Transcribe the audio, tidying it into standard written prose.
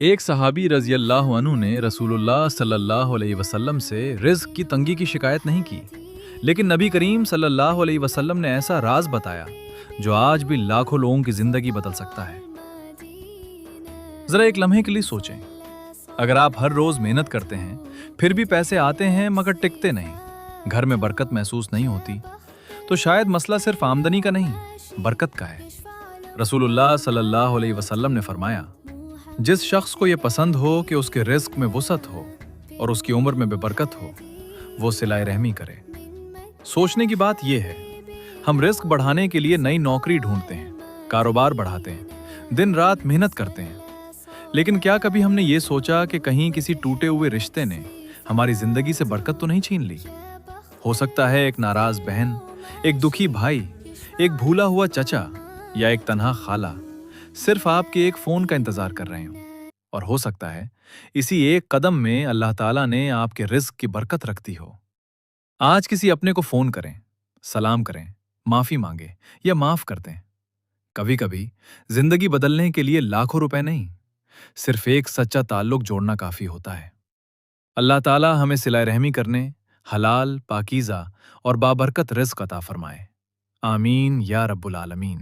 ایک صحابی رضی اللہ عنہ نے رسول اللہ صلی اللہ علیہ وسلم سے رزق کی تنگی کی شکایت نہیں کی، لیکن نبی کریم صلی اللہ علیہ وسلم نے ایسا راز بتایا جو آج بھی لاکھوں لوگوں کی زندگی بدل سکتا ہے۔ ذرا ایک لمحے کے لیے سوچیں، اگر آپ ہر روز محنت کرتے ہیں پھر بھی پیسے آتے ہیں مگر ٹکتے نہیں، گھر میں برکت محسوس نہیں ہوتی، تو شاید مسئلہ صرف آمدنی کا نہیں، برکت کا ہے۔ رسول اللہ صلی اللہ علیہ وسلم نے فرمایا، جس شخص کو یہ پسند ہو کہ اس کے رزق میں وسعت ہو اور اس کی عمر میں بے برکت ہو، وہ صلہ رحمی کرے۔ سوچنے کی بات یہ ہے، ہم رزق بڑھانے کے لیے نئی نوکری ڈھونڈتے ہیں، کاروبار بڑھاتے ہیں، دن رات محنت کرتے ہیں، لیکن کیا کبھی ہم نے یہ سوچا کہ کہیں کسی ٹوٹے ہوئے رشتے نے ہماری زندگی سے برکت تو نہیں چھین لی؟ ہو سکتا ہے ایک ناراض بہن، ایک دکھی بھائی، ایک بھولا ہوا چچا یا ایک تنہا خالہ صرف آپ کے ایک فون کا انتظار کر رہے ہوں، اور ہو سکتا ہے اسی ایک قدم میں اللہ تعالیٰ نے آپ کے رزق کی برکت رکھ دی ہو۔ آج کسی اپنے کو فون کریں، سلام کریں، معافی مانگیں یا معاف کر دیں۔ کبھی کبھی زندگی بدلنے کے لیے لاکھوں روپے نہیں، صرف ایک سچا تعلق جوڑنا کافی ہوتا ہے۔ اللہ تعالیٰ ہمیں صلہ رحمی کرنے، حلال، پاکیزہ اور بابرکت رزق عطا فرمائے۔ آمین یا رب العالمین۔